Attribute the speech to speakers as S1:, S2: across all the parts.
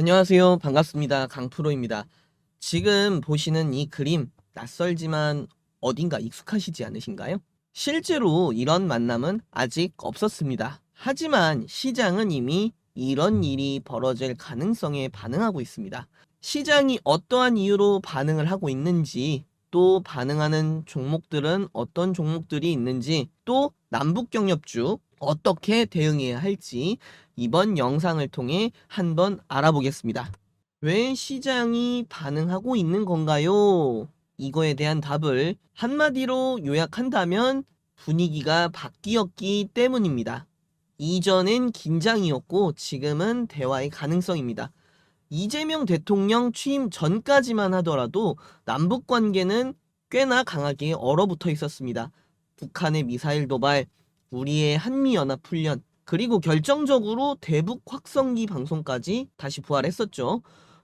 S1: 안녕하세요. 반갑습니다. 강프로입니다. 지금 보시는 이 그림 낯설지만 어딘가 익숙하시지 않으신가요? 실제로 이런 만남은 아직 없었습니다. 하지만 시장은 이미 이런 일이 벌어질 가능성에 반응하고 있습니다. 시장이 어떠한 이유로 반응을 하고 있는지, 또 반응하는 종목들은 어떤 종목들이 있는지, 또 남북경협주 어떻게 대응해야 할지 이번 영상을 통해 한번 알아보겠습니다. 왜 시장이 반응하고 있는 건가요? 이거에 대한 답을 한마디로 요약한다면 분위기가 바뀌었기 때문입니다. 이전엔 긴장이었고 지금은 대화의 가능성입니다. 이재명 대통령 취임 전까지만 하더라도 남북 관계는 꽤나 강하게 얼어붙어 있었습니다. 북한의 미사일 도발, 우리의 한미연합훈련, 그리고 결정적으로 대북 확성기 방송까지 다시 부활했었죠.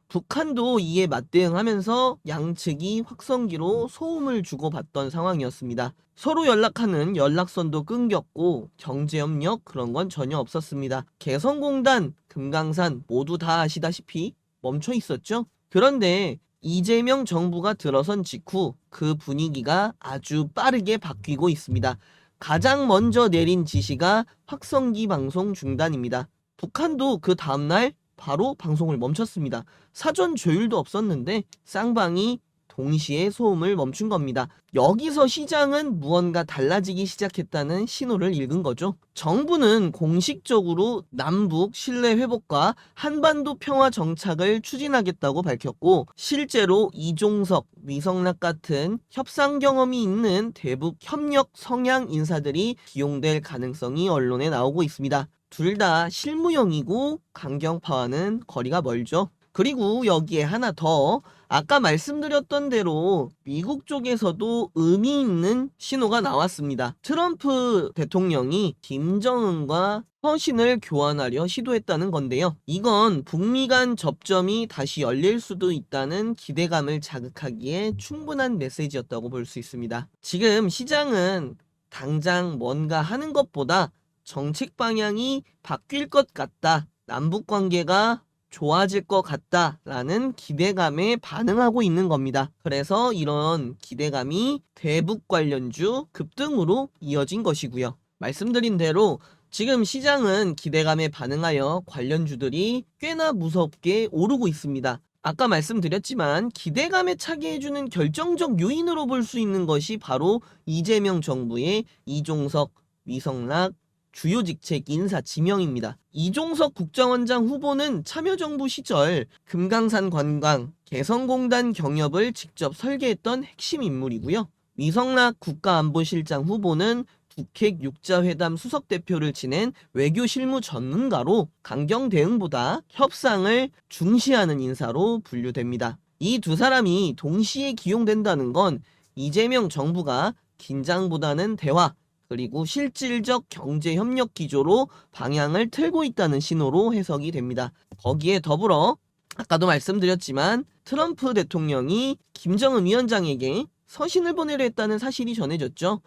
S1: 북한도 이에 맞대응하면서 양측이 확성기로 소음을 주고받던 상황이었습니다. 서로 연락하는 연락선도 끊겼고 경제협력 그런 건 전혀 없었습니다. 개성공단, 금강산 모두 다 아시다시피 멈춰 있었죠. 그런데 이재명 정부가 들어선 직후 그 분위기가 아주 빠르게 바뀌고 있습니다. 가장 먼저 내린 지시가 확성기 방송 중단입니다. 북한도 그 다음날 바로 방송을 멈췄습니다. 사전 조율도 없었는데 쌍방이 동시에 소음을 멈춘 겁니다. 여기서 시장은 무언가 달라지기 시작했다는 신호를 읽은 거죠. 정부는 공식적으로 남북 신뢰 회복과 한반도 평화 정착을 추진하겠다고 밝혔고, 실제로 이종석, 위성락 같은 협상 경험이 있는 대북 협력 성향 인사들이 기용될 가능성이 언론에 나오고 있습니다. 둘 다 실무형이고 강경파와는 거리가 멀죠. 그리고 여기에 하나 더, 아까 말씀드렸던 대로 미국 쪽에서도 의미 있는 신호가 나왔습니다. 트럼프 대통령이 김정은과 서신을 교환하려 시도했다는 건데요. 이건 북미 간 접점이 다시 열릴 수도 있다는 기대감을 자극하기에 충분한 메시지였다고 볼 수 있습니다. 지금 시장은 당장 뭔가 하는 것보다 정책 방향이 바뀔 것 같다, 남북 관계가 좋아질 것 같다라는 기대감에 반응하고 있는 겁니다. 그래서 이런 기대감이 대북 관련주 급등으로 이어진 것이고요. 말씀드린 대로 지금 시장은 기대감에 반응하여 관련주들이 꽤나 무섭게 오르고 있습니다. 아까 말씀드렸지만 기대감에 차게 해주는 결정적 요인으로 볼 수 있는 것이 바로 이재명 정부의 이종석, 위성락 주요 직책 인사 지명입니다. 이종석 국정원장 후보는 참여정부 시절 금강산 관광, 개성공단 경협을 직접 설계했던 핵심 인물이고요. 위성락 국가안보실장 후보는 북핵 육자회담 수석대표를 지낸 외교실무 전문가로 강경 대응보다 협상을 중시하는 인사로 분류됩니다. 이 두 사람이 동시에 기용된다는 건 이재명 정부가 긴장보다는 대화, 그리고 실질적 경제 협력 기조로 방향을 틀고 있다는 신호로 해석이 됩니다. 거기에 더불어 아까도 말씀드렸지만 트럼프 대통령이 김정은 위원장에게 서신을 보내려 했다는 사실이 전해졌죠.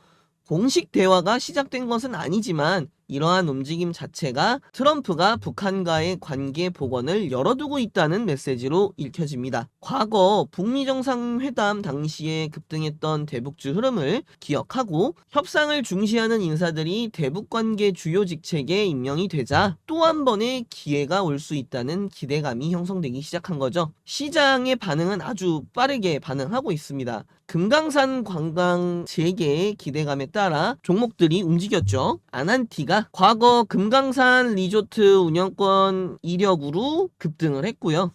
S1: 공식 대화가 시작된 것은 아니지만 이러한 움직임 자체가 트럼프가 북한과의 관계 복원을 열어두고 있다는 메시지로 읽혀집니다. 과거 북미 정상회담 당시에 급등했던 대북주 흐름을 기억하고 협상을 중시하는 인사들이 대북 관계 주요 직책에 임명이 되자 또 한 번의 기회가 올 수 있다는 기대감이 형성되기 시작한 거죠. 시장의 반응은 아주 빠르게 반응하고 있습니다. 금강산 관광 재개의 기대감에 따라 종목들이 움직였죠. 아난티가 과거 금강산 리조트 운영권 이력으로 급등을 했고요.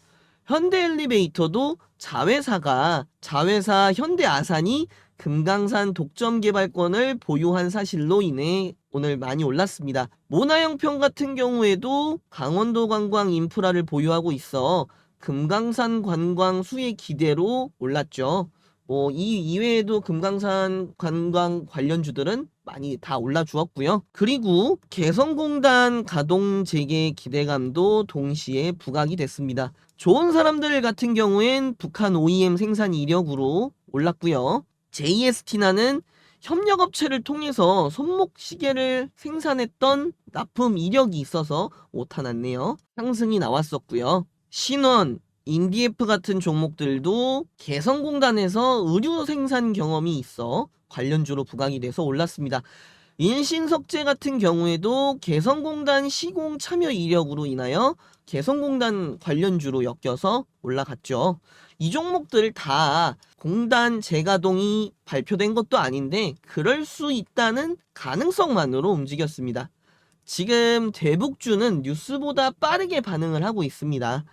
S1: 현대엘리베이터도 자회사 현대아산이 금강산 독점 개발권을 보유한 사실로 인해 오늘 많이 올랐습니다. 모나영평 같은 경우에도 강원도 관광 인프라를 보유하고 있어 금강산 관광 수혜 기대로 올랐죠. 이 이외에도 금강산 관광 관련주들은 많이 다 올라주었고요. 그리고 개성공단 가동 재개 기대감도 동시에 부각이 됐습니다. 좋은 사람들 같은 경우엔 북한 OEM 생산 이력으로 올랐고요. JS티나는 협력업체를 통해서 손목 시계를 생산했던 납품 이력이 있어서 오타났네요. 상승이 나왔었고요. 신원, 인디에프 같은 종목들도 개성공단에서 의류 생산 경험이 있어 관련주로 부각이 돼서 올랐습니다. 인신석재 같은 경우에도 개성공단 시공 참여 이력으로 인하여 개성공단 관련주로 엮여서 올라갔죠. 이 종목들 다 공단 재가동이 발표된 것도 아닌데 그럴 수 있다는 가능성만으로 움직였습니다. 지금 대북주는 뉴스보다 빠르게 반응을 하고 있습니다.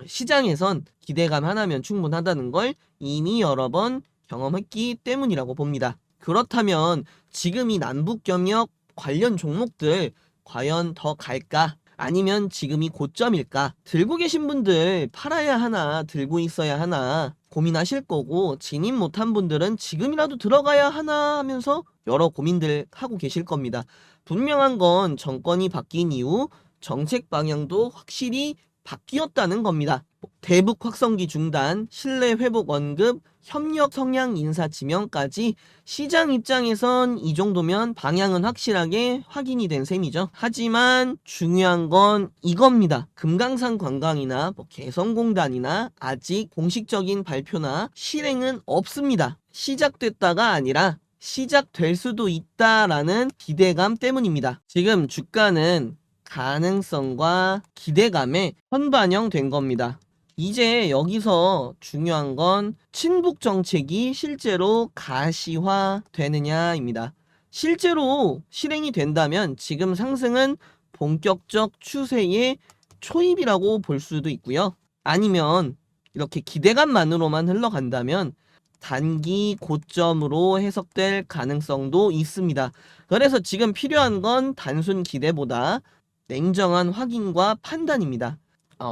S1: 시장에선 기대감 하나면 충분하다는 걸 이미 여러 번 경험했기 때문이라고 봅니다. 그렇다면 지금 이 남북경협 관련 종목들 과연 더 갈까? 아니면 지금이 고점일까? 들고 계신 분들 팔아야 하나, 들고 있어야 하나 고민하실 거고, 진입 못한 분들은 지금이라도 들어가야 하나 하면서 여러 고민들 하고 계실 겁니다. 분명한 건 정권이 바뀐 이후 정책 방향도 확실히 바뀌었다는 겁니다. 대북 확성기 중단, 신뢰 회복 언급, 협력 성향 인사 지명까지 시장 입장에선 이 정도면 방향은 확실하게 확인이 된 셈이죠. 하지만 중요한 건 이겁니다. 금강산 관광이나 개성공단이나 아직 공식적인 발표나 실행은 없습니다. 시작됐다가 아니라 시작될 수도 있다라는 기대감 때문입니다. 지금 주가는 가능성과 기대감에 선반영된 겁니다. 이제 여기서 중요한 건 친북 정책이 실제로 가시화 되느냐입니다. 실제로 실행이 된다면 지금 상승은 본격적 추세의 초입이라고 볼 수도 있고요. 아니면 이렇게 기대감만으로만 흘러간다면 단기 고점으로 해석될 가능성도 있습니다. 그래서 지금 필요한 건 단순 기대보다 냉정한 확인과 판단입니다.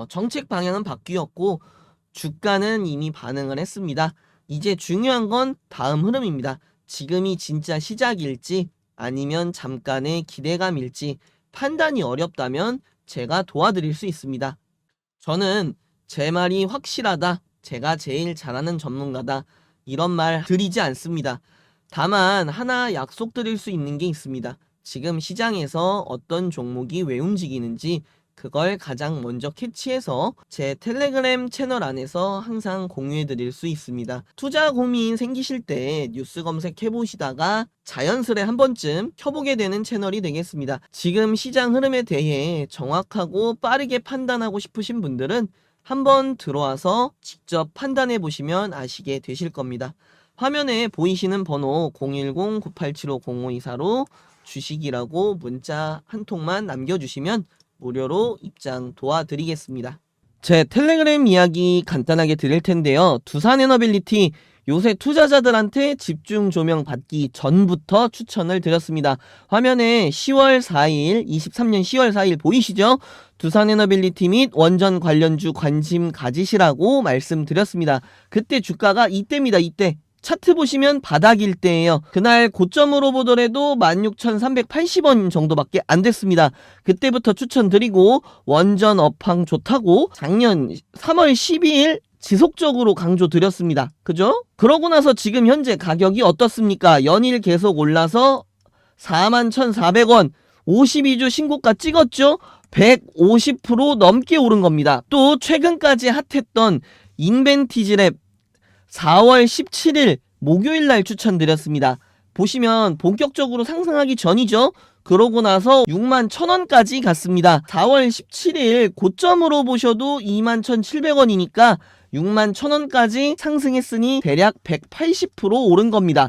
S1: 정책 방향은 바뀌었고 주가는 이미 반응을 했습니다. 이제 중요한 건 다음 흐름입니다. 지금이 진짜 시작일지 아니면 잠깐의 기대감일지 판단이 어렵다면 제가 도와드릴 수 있습니다. 저는 제 말이 확실하다, 제가 제일 잘하는 전문가다, 이런 말 드리지 않습니다. 다만 하나 약속드릴 수 있는 게 있습니다. 지금 시장에서 어떤 종목이 왜 움직이는지 그걸 가장 먼저 캐치해서 제 텔레그램 채널 안에서 항상 공유해 드릴 수 있습니다. 투자 고민 생기실 때 뉴스 검색해 보시다가 자연스레 한 번쯤 켜보게 되는 채널이 되겠습니다. 지금 시장 흐름에 대해 정확하고 빠르게 판단하고 싶으신 분들은 한번 들어와서 직접 판단해 보시면 아시게 되실 겁니다. 화면에 보이시는 번호 010-9875-0524로 주식이라고 문자 한 통만 남겨주시면 무료로 입장 도와드리겠습니다. 제 텔레그램 이야기 간단하게 드릴 텐데요. 두산에너빌리티 요새 투자자들한테 집중 조명 받기 전부터 추천을 드렸습니다. 화면에 10월 4일, 23년 10월 4일 보이시죠? 두산에너빌리티 및 원전 관련주 관심 가지시라고 말씀드렸습니다. 그때 주가가 이때입니다. 이때. 차트 보시면 바닥일 때예요. 그날 고점으로 보더라도 16,380원 정도밖에 안 됐습니다. 그때부터 추천드리고 원전 업황 좋다고 작년 3월 12일 지속적으로 강조드렸습니다. 그죠? 그러고 나서 지금 현재 가격이 어떻습니까? 연일 계속 올라서 41,400원 52주 신고가 찍었죠? 150% 넘게 오른 겁니다. 또 최근까지 핫했던 인벤티지랩 4월 17일 목요일 날 추천드렸습니다. 보시면 본격적으로 상승하기 전이죠. 그러고 나서 61,000원까지 갔습니다. 4월 17일 고점으로 보셔도 21,700원이니까 61,000원까지 상승했으니 대략 180% 오른 겁니다.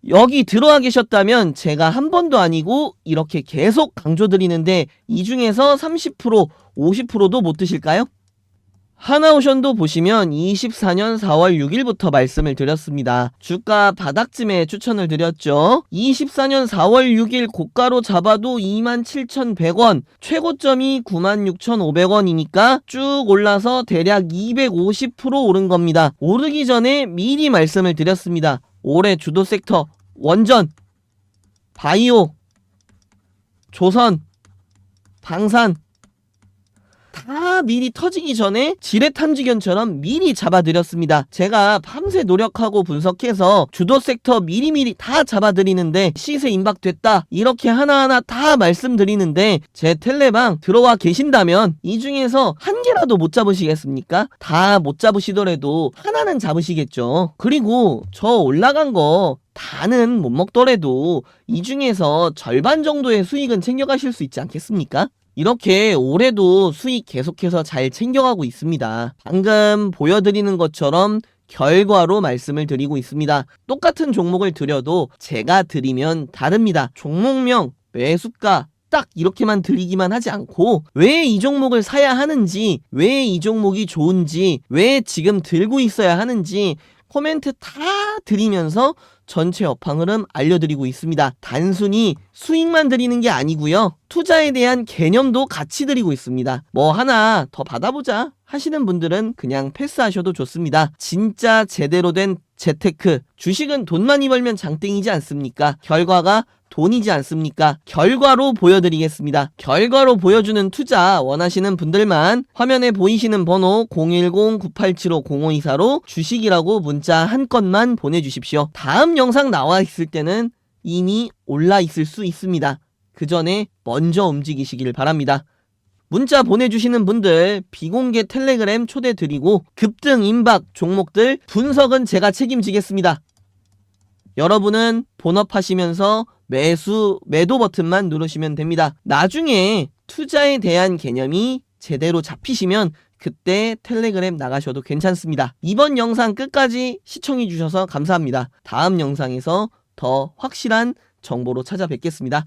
S1: 여기 들어와 계셨다면 제가 한 번도 아니고 이렇게 계속 강조드리는데 이 중에서 30%, 50%도 못 드실까요? 하나오션도 보시면 24년 4월 6일부터 말씀을 드렸습니다. 주가 바닥쯤에 추천을 드렸죠. 24년 4월 6일 고가로 잡아도 27,100원, 최고점이 96,500원이니까 쭉 올라서 대략 250% 오른 겁니다. 오르기 전에 미리 말씀을 드렸습니다. 올해 주도 섹터 원전, 바이오, 조선, 방산 다 미리 터지기 전에 지뢰탐지견처럼 미리 잡아드렸습니다. 제가 밤새 노력하고 분석해서 주도 섹터 미리미리 다 잡아드리는데 시세 임박됐다 이렇게 하나하나 다 말씀드리는데 제 텔레방 들어와 계신다면 이 중에서 한 개라도 못 잡으시겠습니까? 다 못 잡으시더라도 하나는 잡으시겠죠. 그리고 저 올라간 거 다는 못 먹더라도 이 중에서 절반 정도의 수익은 챙겨가실 수 있지 않겠습니까? 이렇게 올해도 수익 계속해서 잘 챙겨가고 있습니다. 방금 보여드리는 것처럼 결과로 말씀을 드리고 있습니다. 똑같은 종목을 드려도 제가 드리면 다릅니다. 종목명, 매수가 딱 이렇게만 드리기만 하지 않고 왜 이 종목을 사야 하는지, 왜 이 종목이 좋은지, 왜 지금 들고 있어야 하는지 코멘트 다 드리면서 전체 업황 흐름 알려드리고 있습니다. 단순히 수익만 드리는 게 아니고요. 투자에 대한 개념도 같이 드리고 있습니다. 뭐 하나 더 받아보자 하시는 분들은 그냥 패스하셔도 좋습니다. 진짜 제대로 된 재테크, 주식은 돈 많이 벌면 장땡이지 않습니까? 결과가 돈이지 않습니까? 결과로 보여드리겠습니다. 결과로 보여주는 투자 원하시는 분들만 화면에 보이시는 번호 010-9875-0524로 주식이라고 문자 한 건만 보내주십시오. 다음 영상 나와 있을 때는 이미 올라 있을 수 있습니다. 그 전에 먼저 움직이시길 바랍니다. 문자 보내주시는 분들 비공개 텔레그램 초대 드리고 급등 임박 종목들 분석은 제가 책임지겠습니다. 여러분은 본업하시면서 매도 버튼만 누르시면 됩니다. 나중에 투자에 대한 개념이 제대로 잡히시면 그때 텔레그램 나가셔도 괜찮습니다. 이번 영상 끝까지 시청해주셔서 감사합니다. 다음 영상에서 더 확실한 정보로 찾아뵙겠습니다.